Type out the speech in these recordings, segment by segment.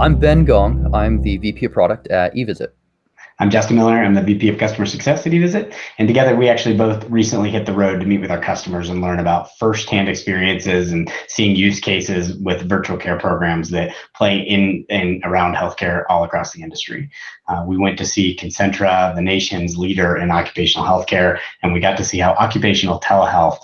I'm Ben Gong. I'm the VP of Product at eVisit. I'm Justin Miller. I'm the VP of Customer Success at eVisit. And together, we actually both recently hit the road to meet with our customers and learn about firsthand experiences and seeing use cases with virtual care programs that play in and around healthcare all across the industry. We went to see Concentra, the nation's leader in occupational healthcare, and we got to see how occupational telehealth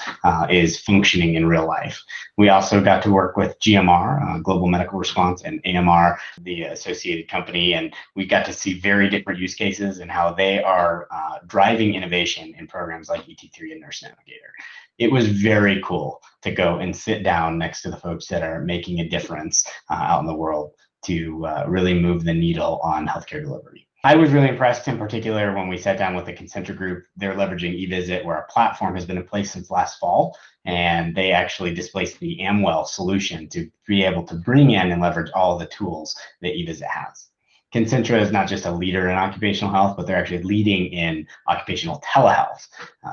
is functioning in real life. We also got to work with GMR, Global Medical Response, and AMR, the associated company, and we got to see very different use cases and how they are driving innovation in programs like ET3 and Nurse Navigator. It was very cool to go and sit down next to the folks that are making a difference out in the world to really move the needle on healthcare delivery. I was really impressed in particular when we sat down with the Concentra group. They're leveraging eVisit, where our platform has been in place since last fall, and they actually displaced the Amwell solution to be able to bring in and leverage all of the tools that eVisit has. Concentra is not just a leader in occupational health, but they're actually leading in occupational telehealth.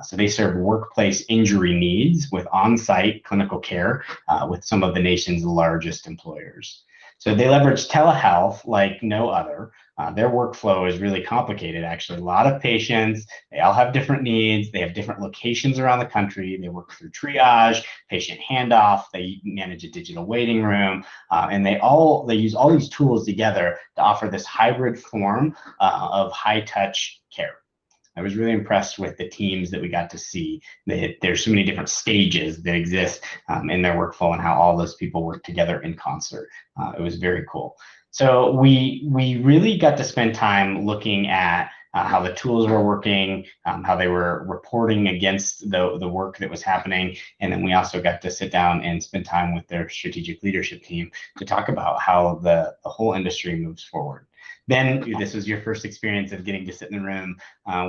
So they serve workplace injury needs with on-site clinical care with some of the nation's largest employers. So they leverage telehealth like no other. Their workflow is really complicated, actually. A lot of patients, they all have different needs. They have different locations around the country. They work through triage, patient handoff. They manage a digital waiting room, and they use all these tools together to offer this hybrid form of high-touch care. I was really impressed with the teams that we got to see. There's so many different stages that exist in their workflow and how all those people work together in concert. It was very cool. So we really got to spend time looking at how the tools were working, how they were reporting against the work that was happening. And then we also got to sit down and spend time with their strategic leadership team to talk about how the whole industry moves forward. Ben, this was your first experience of getting to sit in the room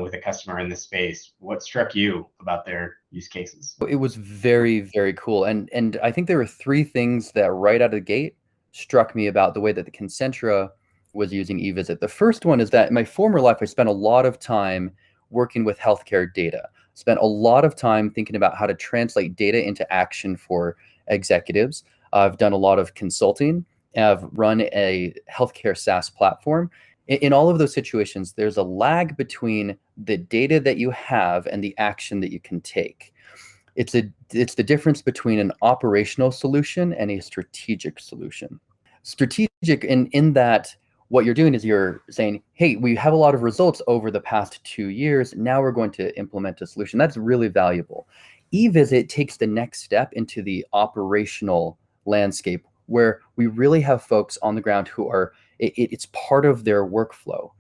with a customer in this space. What struck you about their use cases? It was very, very cool. And I think there were three things that right out of the gate struck me about the way that the Concentra was using eVisit. The first one is that in my former life, I spent a lot of time working with healthcare data. Spent a lot of time thinking about how to translate data into action for executives. I've done a lot of consulting. I've run a healthcare SaaS platform. In all of those situations, there's a lag between the data that you have and the action that you can take. It's the difference between an operational solution and a strategic solution. Strategic in that what you're doing is you're saying, hey, we have a lot of results over the past 2 years. Now we're going to implement a solution. That's really valuable. eVisit takes the next step into the operational landscape where we really have folks on the ground who are, it's part of their workflow.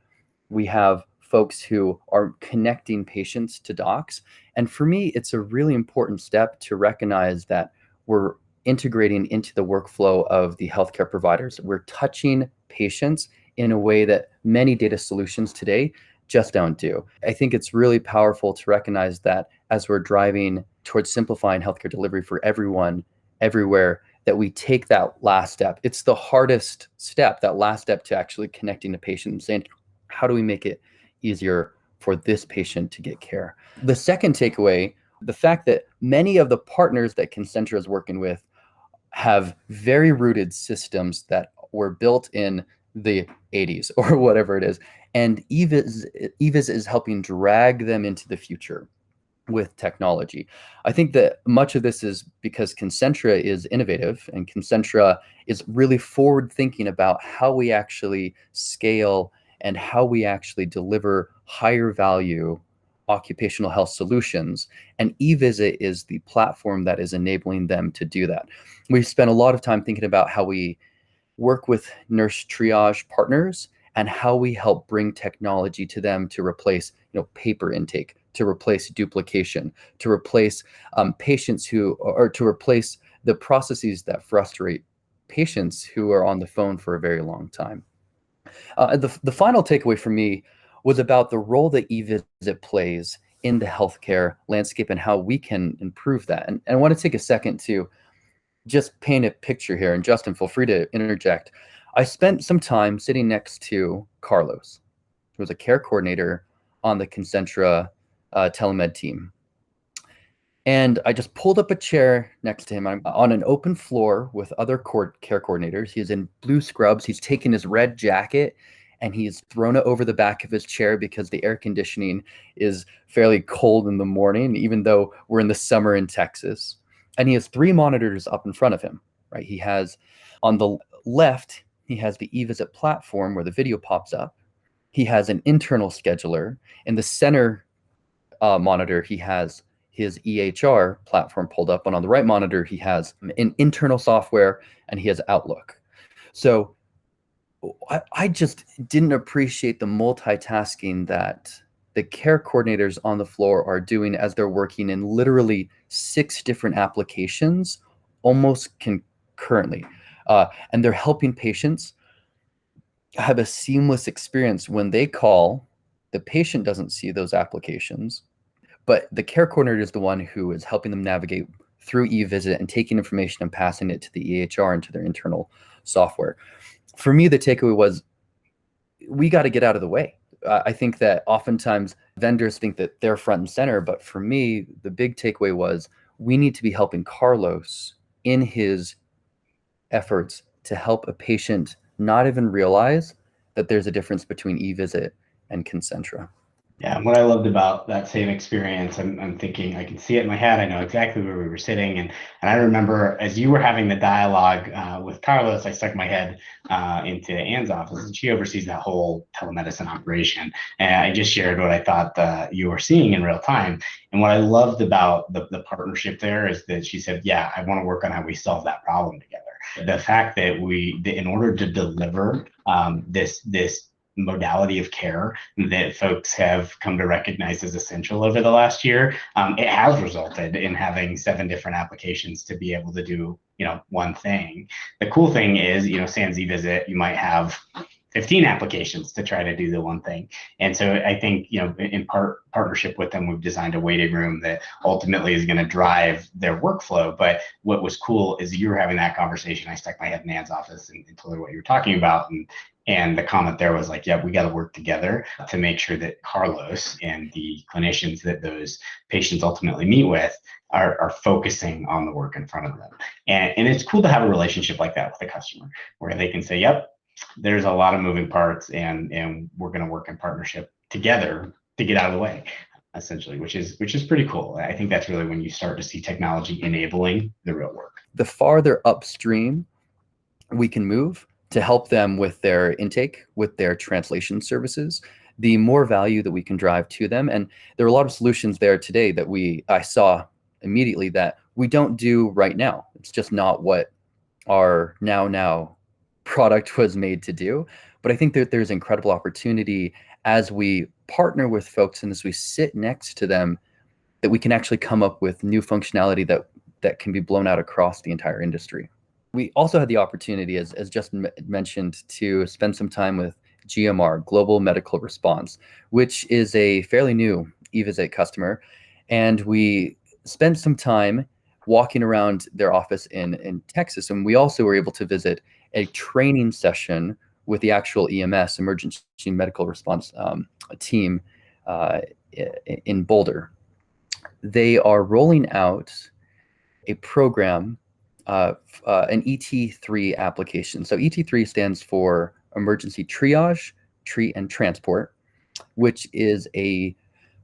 We have folks who are connecting patients to docs. And for me, it's a really important step to recognize that we're integrating into the workflow of the healthcare providers. We're touching patients in a way that many data solutions today just don't do. I think it's really powerful to recognize that as we're driving towards simplifying healthcare delivery for everyone, everywhere, that we take that last step. It's the hardest step, that last step to actually connecting the patient and saying, how do we make it easier for this patient to get care? The second takeaway, the fact that many of the partners that Concentra is working with have very rooted systems that were built in the 80s or whatever it is. And eVisit is helping drag them into the future with technology. I think that much of this is because Concentra is innovative and Concentra is really forward thinking about how we actually scale and how we actually deliver higher value occupational health solutions. And eVisit is the platform that is enabling them to do that. We've spent a lot of time thinking about how we work with nurse triage partners and how we help bring technology to them to replace, paper intake, to replace duplication, to replace patients or to replace the processes that frustrate patients who are on the phone for a very long time. The final takeaway for me was about the role that eVisit plays in the healthcare landscape and how we can improve that. And I want to take a second to just paint a picture here. And Justin, feel free to interject. I spent some time sitting next to Carlos, who was a care coordinator on the Concentra telemed team. And I just pulled up a chair next to him. I'm on an open floor with other care coordinators. He's in blue scrubs. He's taken his red jacket and he's thrown it over the back of his chair because the air conditioning is fairly cold in the morning, even though we're in the summer in Texas. And he has three monitors up in front of him, right? He has on the left, he has the eVisit platform where the video pops up. He has an internal scheduler. In the center monitor, he has his EHR platform pulled up, and on the right monitor, he has an internal software and he has Outlook. So I just didn't appreciate the multitasking that the care coordinators on the floor are doing as they're working in literally 6 different applications almost concurrently. And they're helping patients have a seamless experience. When they call, the patient doesn't see those applications, but the care coordinator is the one who is helping them navigate through eVisit and taking information and passing it to the EHR and to their internal software. For me, the takeaway was we got to get out of the way. I think that oftentimes vendors think that they're front and center, but for me, the big takeaway was we need to be helping Carlos in his efforts to help a patient not even realize that there's a difference between eVisit and Concentra. Yeah, what I loved about that same experience, I'm thinking, I can see it in my head. I know exactly where we were sitting, and I remember as you were having the dialogue with Carlos, I stuck my head into Anne's office, and she oversees that whole telemedicine operation. And I just shared what I thought you were seeing in real time. And what I loved about the partnership there is that she said, "Yeah, I want to work on how we solve that problem together." The fact that in order to deliver this modality of care that folks have come to recognize as essential over the last year, it has resulted in having 7 different applications to be able to do, one thing. The cool thing is, sans eVisit, you might have 15 applications to try to do the one thing. And so I think, in partnership with them, we've designed a waiting room that ultimately is going to drive their workflow. But what was cool is you were having that conversation. I stuck my head in Ann's office and told her what you were talking about. And the comment there was like, yeah, we got to work together to make sure that Carlos and the clinicians that those patients ultimately meet with are focusing on the work in front of them. And it's cool to have a relationship like that with a customer where they can say, yep, there's a lot of moving parts and we're going to work in partnership together to get out of the way, essentially, which is pretty cool. I think that's really when you start to see technology enabling the real work. The farther upstream we can move to help them with their intake, with their translation services, the more value that we can drive to them. And there are a lot of solutions there today that I saw immediately that we don't do right now. It's just not what our now product was made to do. But I think that there's incredible opportunity as we partner with folks and as we sit next to them, that we can actually come up with new functionality that can be blown out across the entire industry. We also had the opportunity, as Justin mentioned, to spend some time with GMR, Global Medical Response, which is a fairly new eVisit customer. And we spent some time walking around their office in Texas. And we also were able to visit a training session with the actual EMS, Emergency Medical Response team in Boulder. They are rolling out a program, an ET3 application. So ET3 stands for Emergency Triage, Treat, and Transport, which is a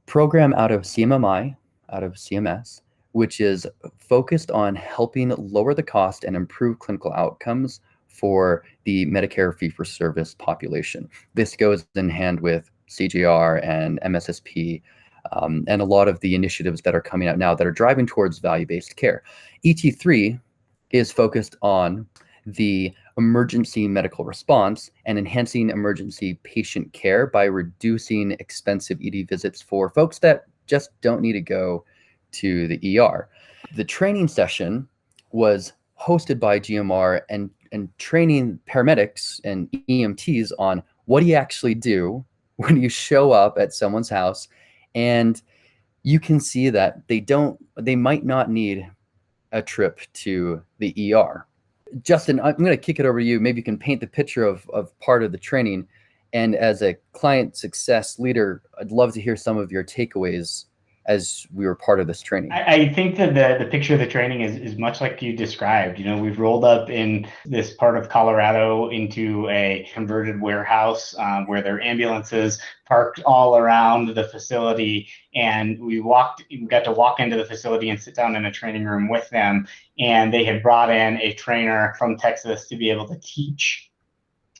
program out of CMMI, out of CMS, which is focused on helping lower the cost and improve clinical outcomes for the Medicare fee-for-service population. This goes in hand with CJR and MSSP, and a lot of the initiatives that are coming out now that are driving towards value-based care. ET3 is focused on the emergency medical response and enhancing emergency patient care by reducing expensive ED visits for folks that just don't need to go to the ER. The training session was hosted by GMR and training paramedics and EMTs on what do you actually do when you show up at someone's house and you can see that they might not need a trip to the ER. Justin, I'm going to kick it over to you. Maybe you can paint the picture of part of the training. And as a client success leader, I'd love to hear some of your takeaways as we were part of this training? I think that the picture of the training is much like you described. You know, we've rolled up in this part of Colorado into a converted warehouse where there are ambulances parked all around the facility. And we got to walk into the facility and sit down in a training room with them. And they had brought in a trainer from Texas to be able to teach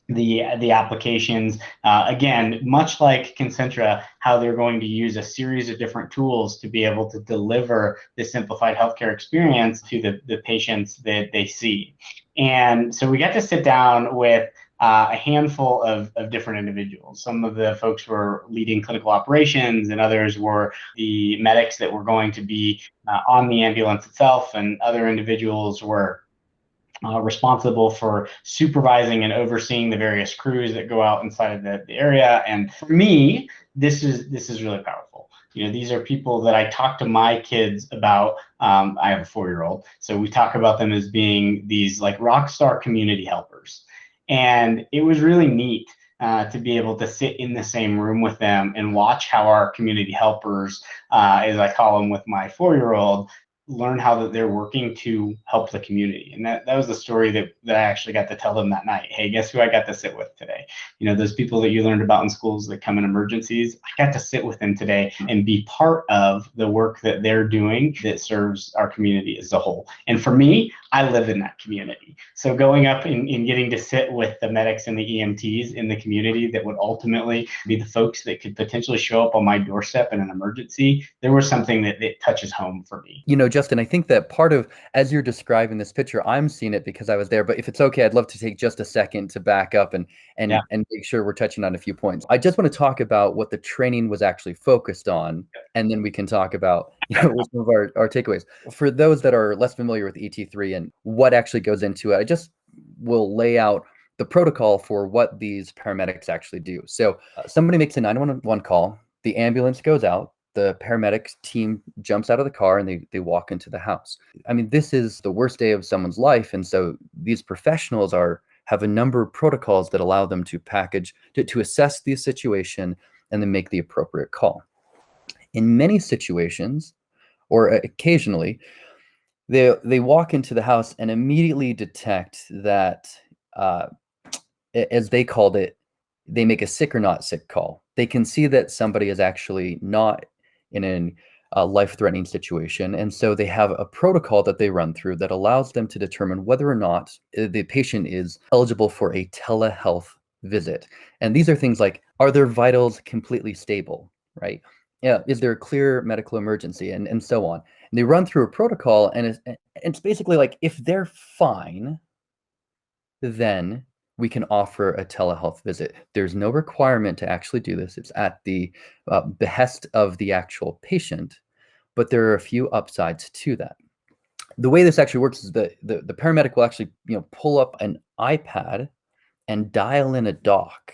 the applications. Again, much like Concentra, how they're going to use a series of different tools to be able to deliver the simplified healthcare experience to the patients that they see. And so we got to sit down with a handful of different individuals. Some of the folks were leading clinical operations, and others were the medics that were going to be on the ambulance itself, and other individuals were responsible for supervising and overseeing the various crews that go out inside of the area. And for me, this is really powerful. You know, these are people that I talk to my kids about. I have a 4-year-old, so we talk about them as being these like rock star community helpers. And it was really neat to be able to sit in the same room with them and watch how our community helpers, as I call them with my 4-year-old, learn how that they're working to help the community. And that was the story that I actually got to tell them that night. Hey, guess who I got to sit with today? You know, those people that you learned about in schools that come in emergencies, I got to sit with them today and be part of the work that they're doing that serves our community as a whole. And for me, I live in that community. So going up and getting to sit with the medics and the EMTs in the community that would ultimately be the folks that could potentially show up on my doorstep in an emergency, there was something that touches home for me. You know, Justin, I think that part of, as you're describing this picture, I'm seeing it because I was there, but if it's okay, I'd love to take just a second to back up and make sure we're touching on a few points. I just want to talk about what the training was actually focused on, and then we can talk about some of our takeaways. For those that are less familiar with ET3 and what actually goes into it, I just will lay out the protocol for what these paramedics actually do. So somebody makes a 911 call, the ambulance goes out, the paramedics team jumps out of the car and they walk into the house. I mean, this is the worst day of someone's life. And so these professionals have a number of protocols that allow them to to assess the situation and then make the appropriate call. In many situations, or occasionally, they walk into the house and immediately detect that, as they called it, they make a sick or not sick call. They can see that somebody is actually not in a life-threatening situation. And so they have a protocol that they run through that allows them to determine whether or not the patient is eligible for a telehealth visit. And these are things like, are their vitals completely stable, right? Yeah, is there a clear medical emergency, and so on. And they run through a protocol, and it's basically like, if they're fine, then we can offer a telehealth visit. There's no requirement to actually do this. It's at the behest of the actual patient, but there are a few upsides to that. The way this actually works is the paramedic will actually pull up an iPad and dial in a doc.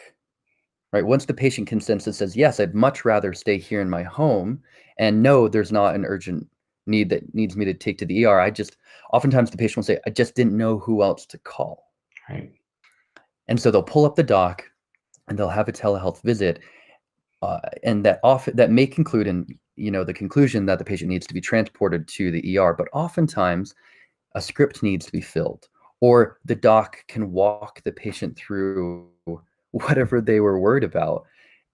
Right. Once the patient consents and says, yes, I'd much rather stay here in my home, and no, there's not an urgent need that needs me to take to the ER. Oftentimes the patient will say, I just didn't know who else to call. Right. And so they'll pull up the doc and they'll have a telehealth visit. And that may conclude in, the conclusion that the patient needs to be transported to the ER, but oftentimes a script needs to be filled, or the doc can walk the patient through whatever they were worried about.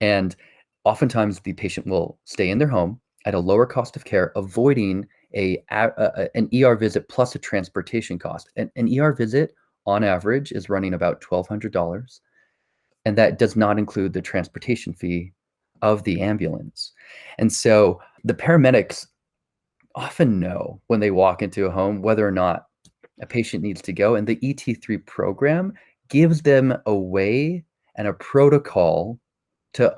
And oftentimes the patient will stay in their home at a lower cost of care, avoiding an ER visit plus a transportation cost. An ER visit on average is running about $1,200. And that does not include the transportation fee of the ambulance. And so the paramedics often know when they walk into a home whether or not a patient needs to go. And the ET3 program gives them a way and a protocol to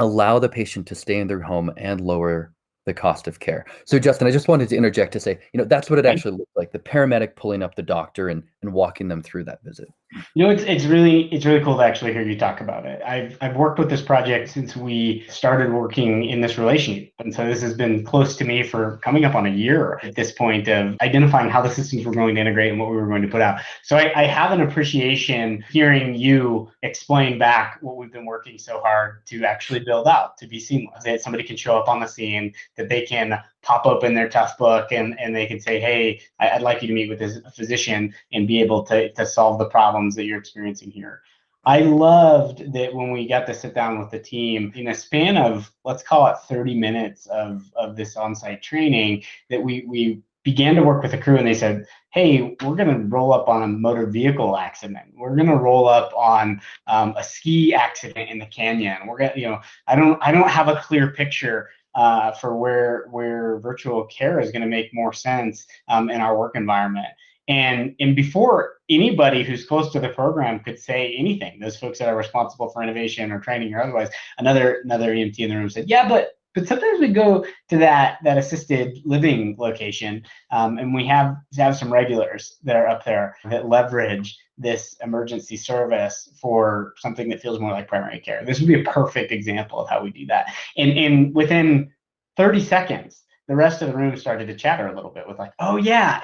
allow the patient to stay in their home and lower the cost of care. So Justin, I just wanted to interject to say, that's what it actually looks like, the paramedic pulling up the doctor and walking them through that visit. It's really cool to actually hear you talk about it. I've worked with this project since we started working in this relationship, and so this has been close to me for coming up on a year at this point of identifying how the systems were going to integrate and what we were going to put out. So I have an appreciation hearing you explain back what we've been working so hard to actually build out to be seamless. That somebody can show up on the scene, that they can pop open their tough book and they can say, hey, I'd like you to meet with this physician and be able to solve the problems that you're experiencing here. I loved that when we got to sit down with the team in a span of, let's call it 30 minutes of this on-site training, that we began to work with the crew and they said, hey, we're going to roll up on a motor vehicle accident. We're going to roll up on a ski accident in the canyon. We're going to, I don't have a clear picture for where virtual care is going to make more sense in our work environment. And before anybody who's close to the program could say anything, those folks that are responsible for innovation or training or otherwise, another EMT in the room said, yeah, but sometimes we go to that assisted living location, and we have some regulars that are up there that leverage this emergency service for something that feels more like primary care. This would be a perfect example of how we do that. And within 30 seconds, the rest of the room started to chatter a little bit with like, oh yeah,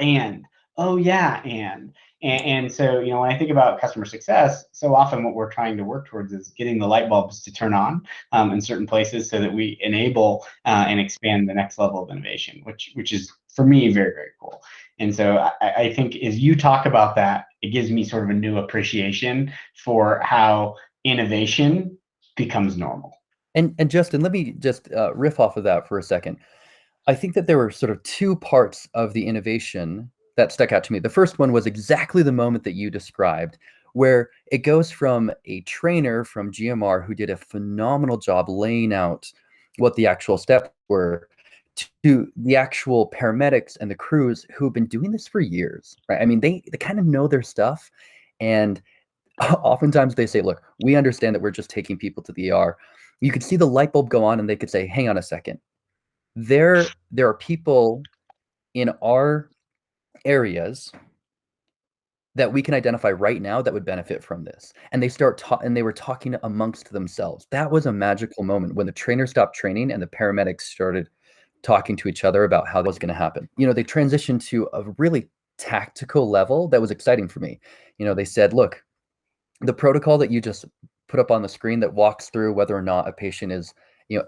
oh yeah, and so, when I think about customer success, so often what we're trying to work towards is getting the light bulbs to turn on in certain places so that we enable and expand the next level of innovation, which is for me very, very cool. And so I think as you talk about that, it gives me sort of a new appreciation for how innovation becomes normal. And Justin, let me just riff off of that for a second. I think that there were sort of two parts of the innovation that stuck out to me. The first one was exactly the moment that you described, where it goes from a trainer from GMR who did a phenomenal job laying out what the actual steps were, to the actual paramedics and the crews who have been doing this for years, right? I mean, they kind of know their stuff, and oftentimes they say, look, we understand that we're just taking people to the ER. You could see the light bulb go on and they could say, hang on a second. There are people in our areas that we can identify right now that would benefit from this. And they were talking amongst themselves. That was a magical moment when the trainer stopped training and the paramedics started talking to each other about how that was going to happen. They transitioned to a really tactical level that was exciting for me. They said, look, the protocol that you just put up on the screen that walks through whether or not a patient is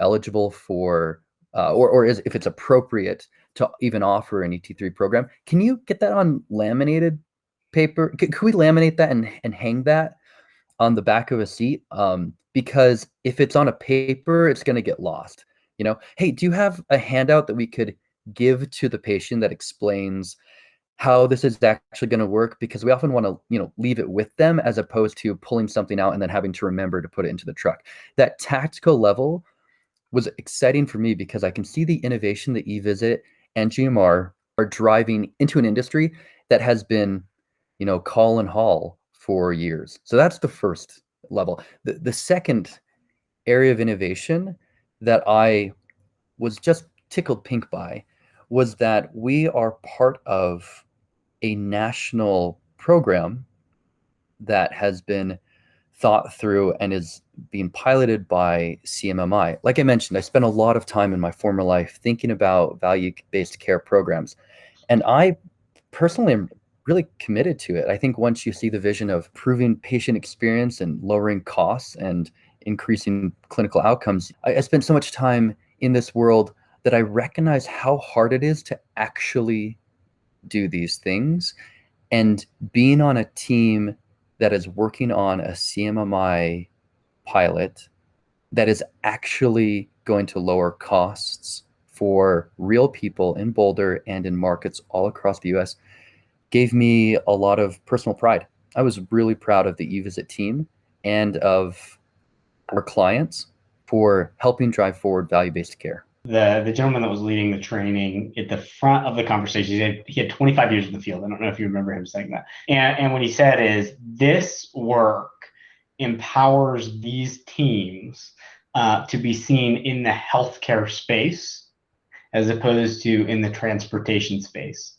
eligible for or is if it's appropriate to even offer an ET3 program. Can you get that on laminated paper? Could we laminate that and hang that on the back of a seat? Because if it's on a paper, it's going to get lost. Hey, do you have a handout that we could give to the patient that explains how this is actually going to work? Because we often want to, leave it with them as opposed to pulling something out and then having to remember to put it into the truck. That tactical level was exciting for me because I can see the innovation that eVisit and GMR are driving into an industry that has been, call and haul for years. So that's the first level. The second area of innovation that I was just tickled pink by was that we are part of a national program that has been thought through and is being piloted by CMMI. Like I mentioned, I spent a lot of time in my former life thinking about value-based care programs, and I personally am really committed to it. I think once you see the vision of improving patient experience and lowering costs and increasing clinical outcomes, I spent so much time in this world that I recognize how hard it is to actually do these things. And being on a team that is working on a CMMI pilot that is actually going to lower costs for real people in Boulder and in markets all across the US gave me a lot of personal pride. I was really proud of the eVisit team and of our clients for helping drive forward value-based care. The gentleman that was leading the training at the front of the conversation, he had 25 years in the field. I don't know if you remember him saying that. And what he said is, this work empowers these teams to be seen in the healthcare space as opposed to in the transportation space.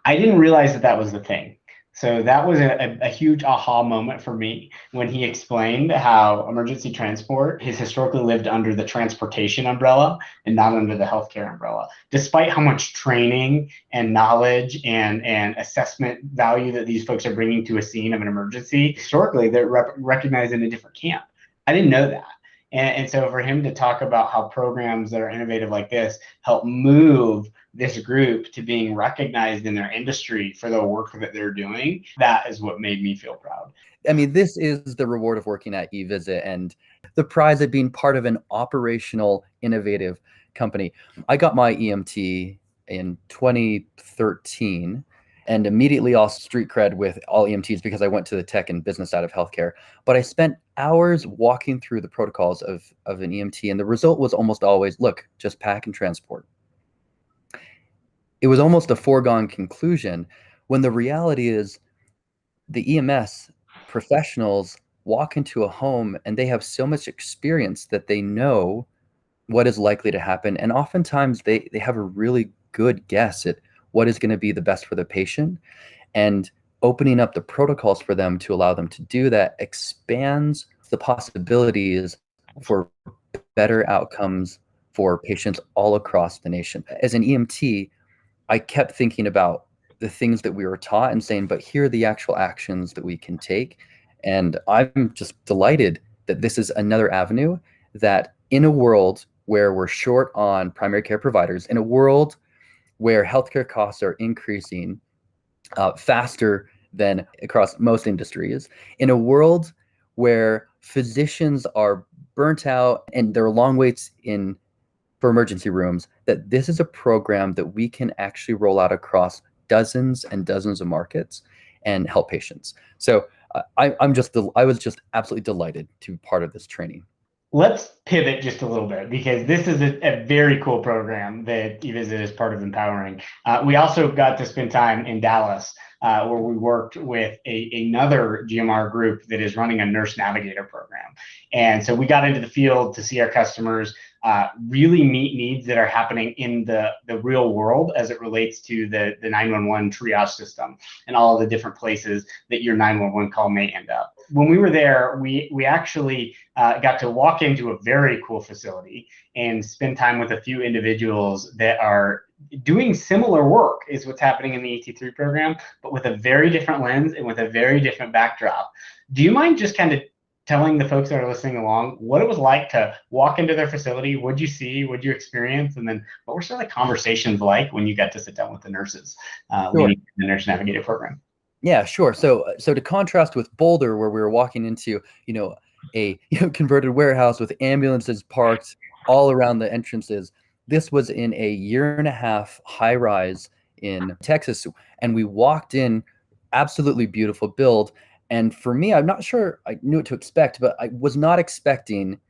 I didn't realize that was the thing. So that was a huge aha moment for me when he explained how emergency transport has historically lived under the transportation umbrella and not under the healthcare umbrella. Despite how much training and knowledge and assessment value that these folks are bringing to a scene of an emergency, historically they're recognized in a different camp. I didn't know that. And so for him to talk about how programs that are innovative like this help move this group to being recognized in their industry for the work that they're doing, that is what made me feel proud. I mean, this is the reward of working at eVisit and the prize of being part of an operational, innovative company. I got my EMT in 2013 and immediately lost street cred with all EMTs because I went to the tech and business side of healthcare. But I spent hours walking through the protocols of an EMT, and the result was almost always, look, just pack and transport. It was almost a foregone conclusion when the reality is the EMS professionals walk into a home and they have so much experience that they know what is likely to happen. And oftentimes they have a really good guess at what is going to be the best for the patient. And opening up the protocols for them to allow them to do that expands the possibilities for better outcomes for patients all across the nation. As an EMT, I kept thinking about the things that we were taught and saying, but here are the actual actions that we can take. And I'm just delighted that this is another avenue that, in a world where we're short on primary care providers, in a world where healthcare costs are increasing faster than across most industries, in a world where physicians are burnt out and there are long waits for emergency rooms, that this is a program that we can actually roll out across dozens and dozens of markets and help patients. So I was just absolutely delighted to be part of this training. Let's pivot just a little bit because this is a very cool program that eVisit is part of empowering. We also got to spend time in Dallas where we worked with another GMR group that is running a nurse navigator program. And so we got into the field to see our customers really meet needs that are happening in the real world as it relates to the 911 triage system and all of the different places that your 911 call may end up. When we were there, we actually got to walk into a very cool facility and spend time with a few individuals that are doing similar work is what's happening in the ET3 program, but with a very different lens and with a very different backdrop. Do you mind just kind of telling the folks that are listening along what it was like to walk into their facility? What'd you see? What'd you experience? And then what were some of the conversations like when you got to sit down with the nurses leading the Nurse Navigator program? Yeah, sure. So to contrast with Boulder, where we were walking into, a converted warehouse with ambulances parked all around the entrances, this was in a 1.5-year high rise in Texas, and we walked in, absolutely beautiful build. And for me, I'm not sure I knew what to expect, but I was not expecting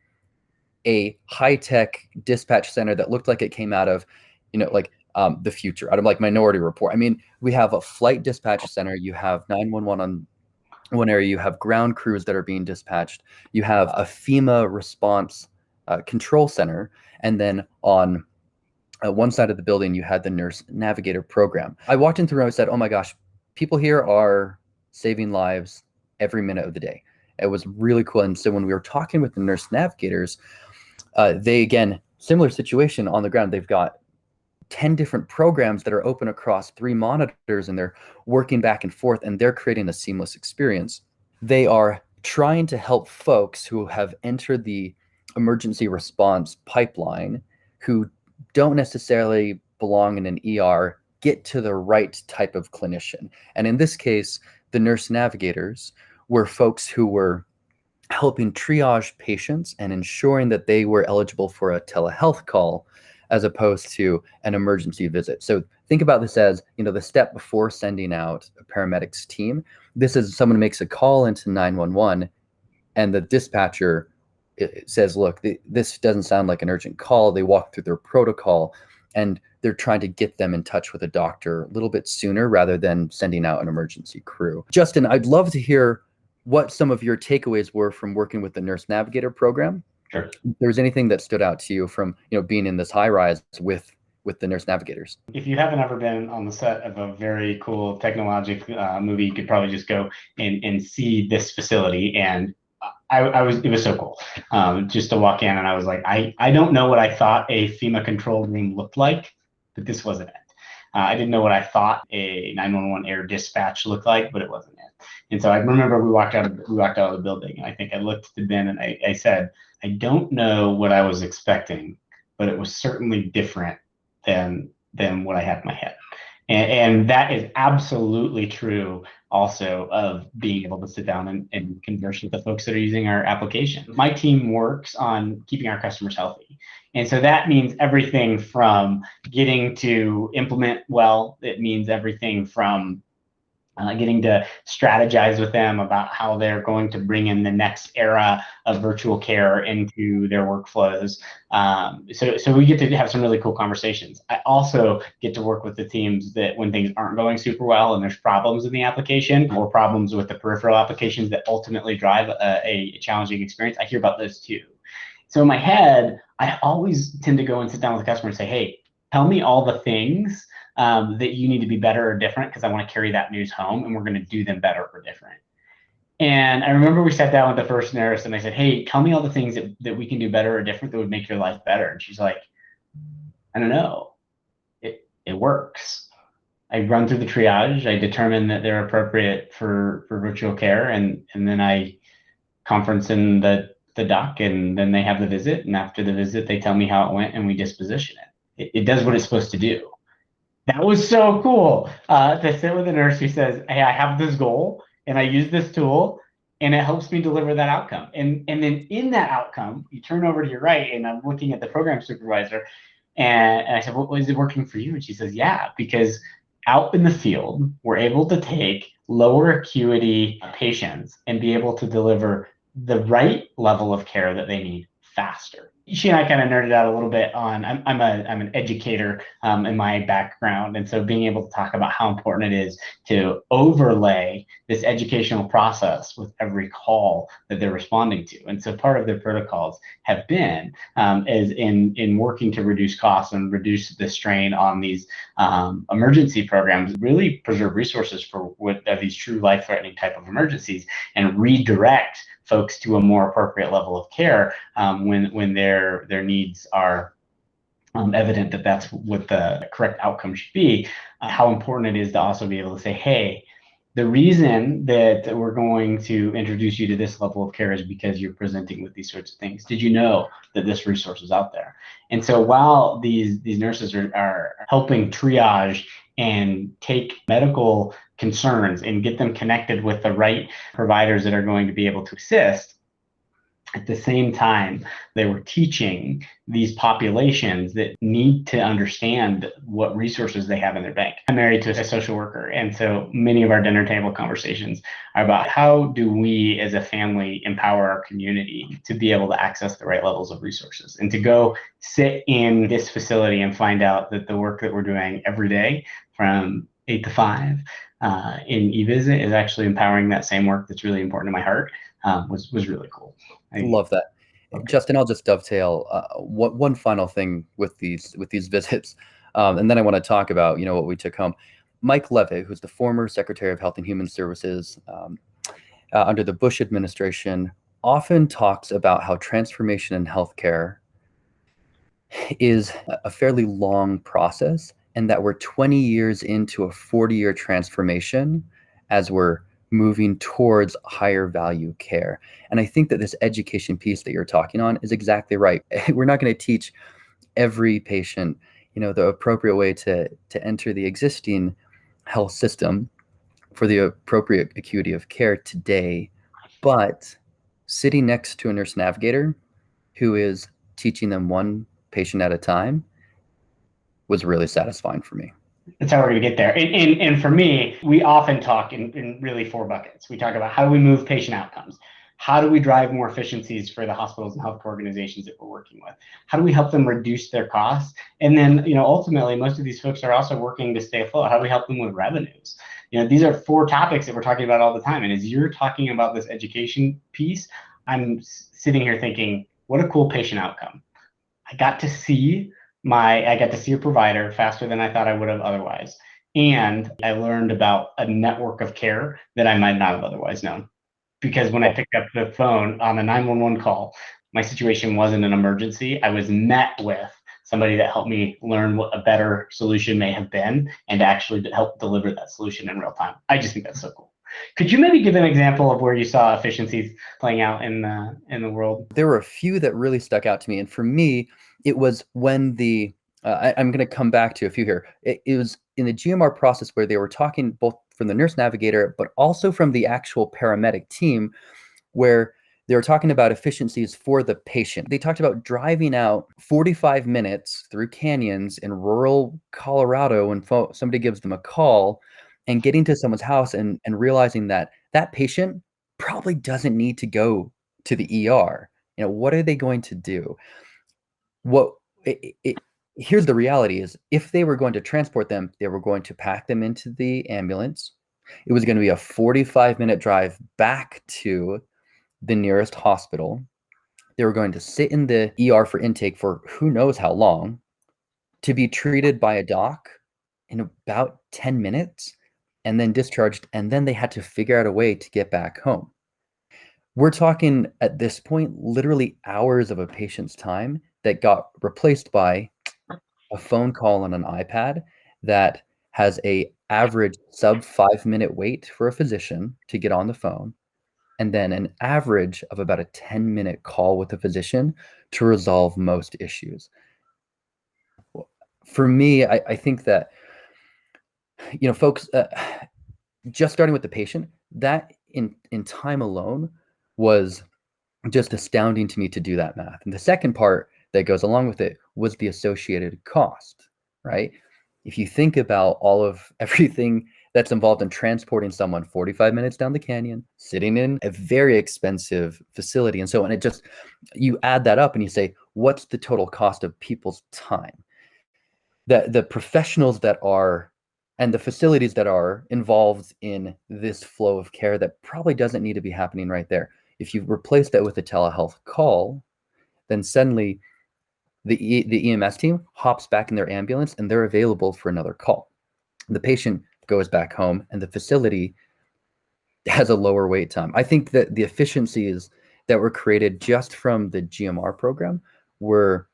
a high-tech dispatch center that looked like it came out of, the future, out of like Minority Report. I mean, we have a flight dispatch center. You have 911 on one area. You have ground crews that are being dispatched. You have a FEMA response control center. And then on one side of the building, you had the Nurse Navigator program. I walked into the room and said, oh my gosh, people here are saving lives every minute of the day. It was really cool. And so when we were talking with the Nurse Navigators, they, again, similar situation on the ground. They've got 10 different programs that are open across 3 monitors, and they're working back and forth, and they're creating a seamless experience. They are trying to help folks who have entered the emergency response pipeline who don't necessarily belong in an ER get to the right type of clinician. And in this case, the nurse navigators were folks who were helping triage patients and ensuring that they were eligible for a telehealth call as opposed to an emergency visit. So think about this as, the step before sending out a paramedics team. This is someone makes a call into 911 and the dispatcher says, look, this doesn't sound like an urgent call. They walk through their protocol and they're trying to get them in touch with a doctor a little bit sooner rather than sending out an emergency crew. Justin, I'd love to hear what some of your takeaways were from working with the Nurse Navigator program. Sure. If there was anything that stood out to you from being in this high rise with with the nurse navigators. If you haven't ever been on the set of a very cool technological movie, you could probably just go and see this facility. And it was so cool just to walk in, and I was like, I don't know what I thought a FEMA control room looked like, but this wasn't it. I didn't know what I thought a 911 air dispatch looked like, but it wasn't it. And so I remember we walked out of the building, and I think I looked to Ben and I said, I don't know what I was expecting, but it was certainly different than what I had in my head. And that is absolutely true also of being able to sit down and converse with the folks that are using our application. My team works on keeping our customers healthy. And so that means everything from getting to implement well. It means everything from getting to strategize with them about how they're going to bring in the next era of virtual care into their workflows. So we get to have some really cool conversations. I also get to work with the teams that when things aren't going super well and there's problems in the application or problems with the peripheral applications that ultimately drive a challenging experience, I hear about those too. So in my head, I always tend to go and sit down with the customer and say, hey, tell me all the things that you need to be better or different, because I want to carry that news home, and we're going to do them better or different. And I remember we sat down with the first nurse and I said, hey, tell me all the things that we can do better or different that would make your life better. And she's like, I don't know. It works. I run through the triage. I determine that they're appropriate for virtual care. And then I conference in the doc, and then they have the visit. And after the visit, they tell me how it went and we disposition it. It does what it's supposed to do. That was so cool to sit with a nurse who says, hey, I have this goal and I use this tool and it helps me deliver that outcome. And then in that outcome, you turn over to your right, and I'm looking at the program supervisor, and I said, well, is it working for you? And she says, yeah, because out in the field, we're able to take lower acuity patients and be able to deliver the right level of care that they need faster. She and I kind of nerded out a little bit on, I'm an educator in my background. And so being able to talk about how important it is to overlay this educational process with every call that they're responding to. And so part of their protocols have been is in working to reduce costs and reduce the strain on these emergency programs, really preserve resources for what are these true life-threatening type of emergencies, and redirect folks to a more appropriate level of care when their needs are evident that that's what the correct outcome should be. How important it is to also be able to say, hey, the reason that we're going to introduce you to this level of care is because you're presenting with these sorts of things. Did you know that this resource is out there? And so while these nurses are helping triage and take medical concerns and get them connected with the right providers that are going to be able to assist, at the same time, they were teaching these populations that need to understand what resources they have in their bank. I'm married to a social worker, and so many of our dinner table conversations are about how do we as a family empower our community to be able to access the right levels of resources, and to go sit in this facility and find out that the work that we're doing every day from 8 to 5 in eVisit is actually empowering that same work that's really important to my heart. Was really cool. I love that. Okay. Justin, I'll just dovetail one final thing with these visits, and then I want to talk about what we took home. Mike Levitt, who's the former Secretary of Health and Human Services under the Bush administration, often talks about how transformation in healthcare is a fairly long process, and that we're 20 years into a 40-year transformation as we're moving towards higher value care. And I think that this education piece that you're talking on is exactly right. We're not going to teach every patient, the appropriate way to enter the existing health system for the appropriate acuity of care today, but sitting next to a nurse navigator who is teaching them one patient at a time was really satisfying for me. That's how we're going to get there. And for me, we often talk in really 4 buckets. We talk about how do we move patient outcomes? How do we drive more efficiencies for the hospitals and healthcare organizations that we're working with? How do we help them reduce their costs? And then, ultimately, most of these folks are also working to stay afloat. How do we help them with revenues? These are 4 topics that we're talking about all the time. And as you're talking about this education piece, I'm sitting here thinking, what a cool patient outcome. I got to see I got to see a provider faster than I thought I would have otherwise. And I learned about a network of care that I might not have otherwise known. Because when I picked up the phone on a 911 call, my situation wasn't an emergency. I was met with somebody that helped me learn what a better solution may have been and actually help deliver that solution in real time. I just think that's so cool. Could you maybe give an example of where you saw efficiencies playing out in the world? There were a few that really stuck out to me, and for me, it was when I'm going to come back to a few here. It was in the GMR process where they were talking both from the nurse navigator, but also from the actual paramedic team, where they were talking about efficiencies for the patient. They talked about driving out 45 minutes through canyons in rural Colorado when somebody gives them a call and getting to someone's house and realizing that that patient probably doesn't need to go to the ER. What are they going to do? What here's the reality is if they were going to transport them, they were going to pack them into the ambulance. It was going to be a 45-minute drive back to the nearest hospital. They were going to sit in the ER for intake for who knows how long, to be treated by a doc in about 10 minutes, and then discharged, and then they had to figure out a way to get back home. We're talking at this point literally hours of a patient's time that got replaced by a phone call on an iPad that has a average sub 5-minute wait for a physician to get on the phone, and then an average of about a 10-minute call with a physician to resolve most issues. For me, I think that, folks, just starting with the patient, that in time alone was just astounding to me to do that math. And the second part that goes along with it was the associated cost, right? If you think about all of everything that's involved in transporting someone 45 minutes down the canyon, sitting in a very expensive facility, and so on, you add that up and you say, what's the total cost of people's time? The professionals that are and the facilities that are involved in this flow of care that probably doesn't need to be happening right there. If you replace that with a telehealth call, then suddenly the EMS team hops back in their ambulance and they're available for another call. The patient goes back home and the facility has a lower wait time. I think that the efficiencies that were created just from the GMR program were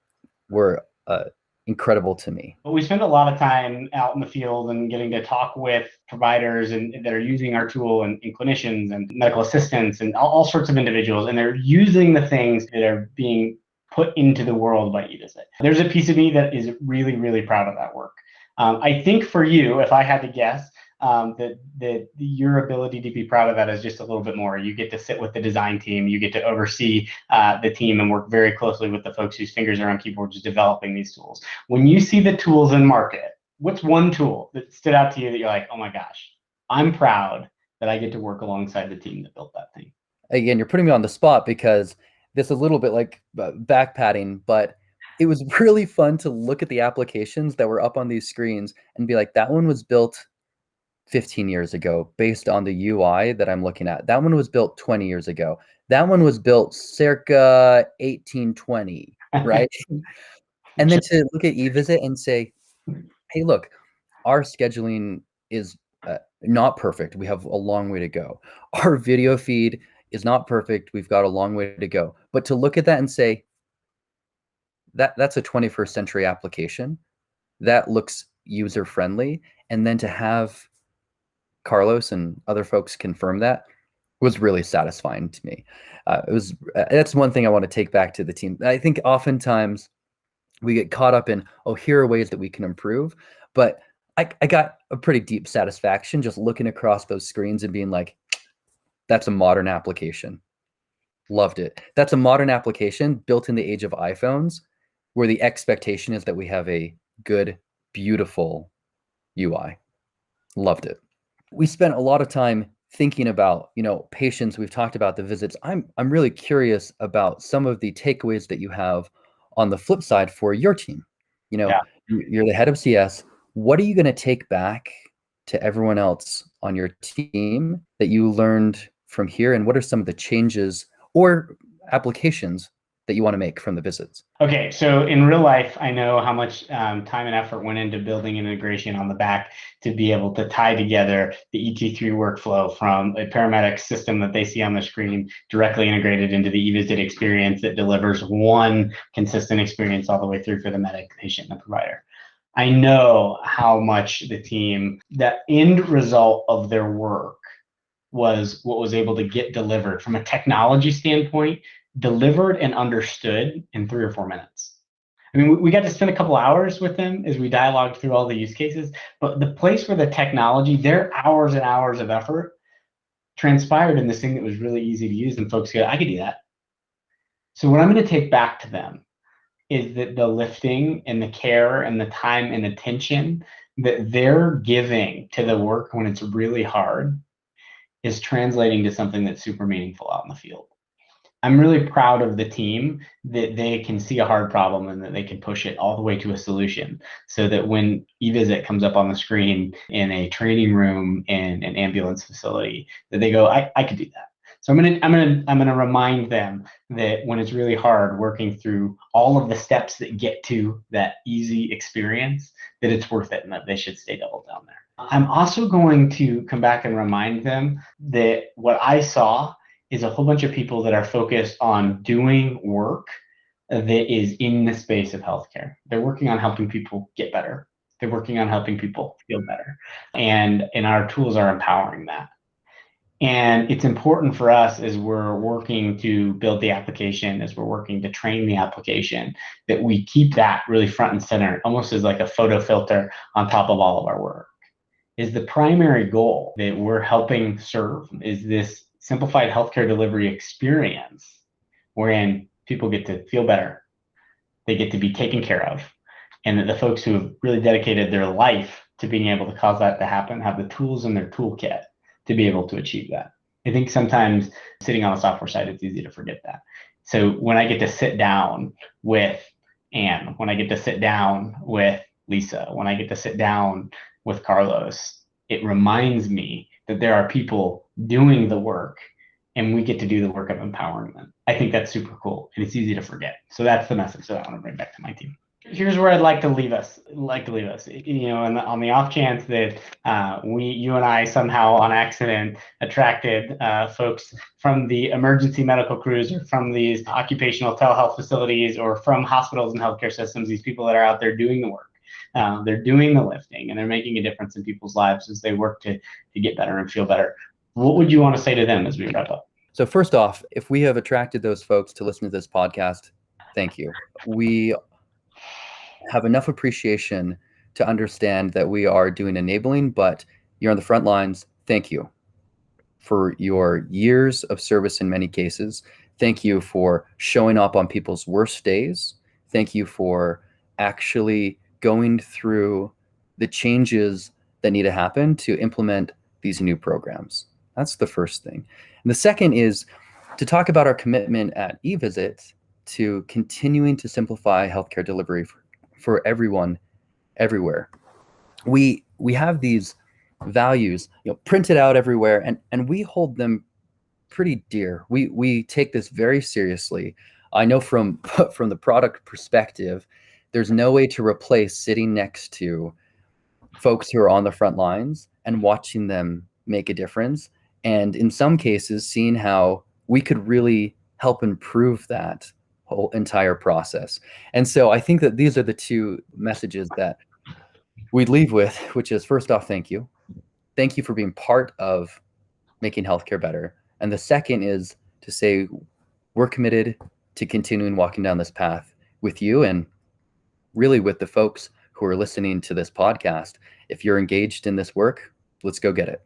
incredible to me. But we spend a lot of time out in the field and getting to talk with providers and that are using our tool and clinicians and medical assistants and all sorts of individuals, and they're using the things that are being put into the world by eVisit. There's a piece of me that is really, really proud of that work. I think for you, if I had to guess, that your ability to be proud of that is just a little bit more. You get to sit with the design team, you get to oversee the team and work very closely with the folks whose fingers are on keyboards developing these tools. When you see the tools in market, what's one tool that stood out to you that you're like, oh my gosh, I'm proud that I get to work alongside the team that built that thing? Again, you're putting me on the spot because this is a little bit like back patting, but it was really fun to look at the applications that were up on these screens and be like, that one was built 15 years ago based on the UI that I'm looking at. That one was built 20 years ago. That one was built circa 1820, right? And then to look at eVisit and say, hey, look, our scheduling is not perfect. We have a long way to go. Our video feed is not perfect. We've got a long way to go. But to look at that and say, that's a 21st century application that looks user friendly, and then to have Carlos and other folks confirm that was really satisfying to me. That's one thing I want to take back to the team. I think oftentimes we get caught up in, oh, here are ways that we can improve, but I got a pretty deep satisfaction just looking across those screens and being like, that's a modern application. Loved it. That's a modern application built in the age of iPhones, where the expectation is that we have a good, beautiful UI. Loved it. We spent a lot of time thinking about, patients. We've talked about the visits. I'm really curious about some of the takeaways that you have on the flip side for your team. Yeah. You're the head of CS. What are you going to take back to everyone else on your team that you learned from here? And what are some of the changes or applications that you want to make from the visits? Okay, so in real life, I know how much time and effort went into building an integration on the back to be able to tie together the ET3 workflow from a paramedic system that they see on the screen directly integrated into the eVisit experience that delivers one consistent experience all the way through for the medic, patient, and the provider. I know how much the team, the end result of their work was what was able to get delivered from a technology standpoint, delivered and understood in 3 or 4 minutes. I mean, we got to spend a couple hours with them as we dialogued through all the use cases, but the place where the technology, their hours and hours of effort transpired in this thing that was really easy to use, and folks go, I could do that. So what I'm going to take back to them is that the lifting and the care and the time and attention that they're giving to the work when it's really hard is translating to something that's super meaningful out in the field. I'm really proud of the team that they can see a hard problem and that they can push it all the way to a solution, so that when eVisit comes up on the screen in a training room in an ambulance facility, that they go, I could do that. So I'm gonna remind them that when it's really hard working through all of the steps that get to that easy experience, that it's worth it and that they should stay double down there. I'm also going to come back and remind them that what I saw is a whole bunch of people that are focused on doing work that is in the space of healthcare. They're working on helping people get better. They're working on helping people feel better. And our tools are empowering that. And it's important for us as we're working to build the application, as we're working to train the application, that we keep that really front and center, almost as like a photo filter on top of all of our work. Is the primary goal that we're helping serve is this simplified healthcare delivery experience wherein people get to feel better, they get to be taken care of, and that the folks who have really dedicated their life to being able to cause that to happen have the tools in their toolkit to be able to achieve that. I think sometimes sitting on the software side, it's easy to forget that. So when I get to sit down with Anne, when I get to sit down with Lisa, when I get to sit down with Carlos, it reminds me that there are people doing the work and we get to do the work of empowering them. I think that's super cool and it's easy to forget. So that's the message that I want to bring back to my team. Here's where I'd like to leave us. You know, on the off chance that you and I somehow on accident attracted folks from the emergency medical crews or from these occupational telehealth facilities or from hospitals and healthcare systems, these people that are out there doing the work. They're doing the lifting and they're making a difference in people's lives as they work to get better and feel better. What would you want to say to them as we wrap up? So first off, if we have attracted those folks to listen to this podcast, thank you. We have enough appreciation to understand that we are doing enabling, but you're on the front lines. Thank you for your years of service in many cases. Thank you for showing up on people's worst days. Thank you for actually going through the changes that need to happen to implement these new programs. That's the first thing. And the second is to talk about our commitment at eVisit to continuing to simplify healthcare delivery for everyone, everywhere. We have these values, printed out everywhere, and we hold them pretty dear. We take this very seriously. I know from the product perspective, there's no way to replace sitting next to folks who are on the front lines and watching them make a difference. And in some cases, seeing how we could really help improve that whole entire process. And so I think that these are the two messages that we'd leave with, which is first off, thank you. Thank you for being part of making healthcare better. And the second is to say we're committed to continuing walking down this path with you and really with the folks who are listening to this podcast. If you're engaged in this work, let's go get it.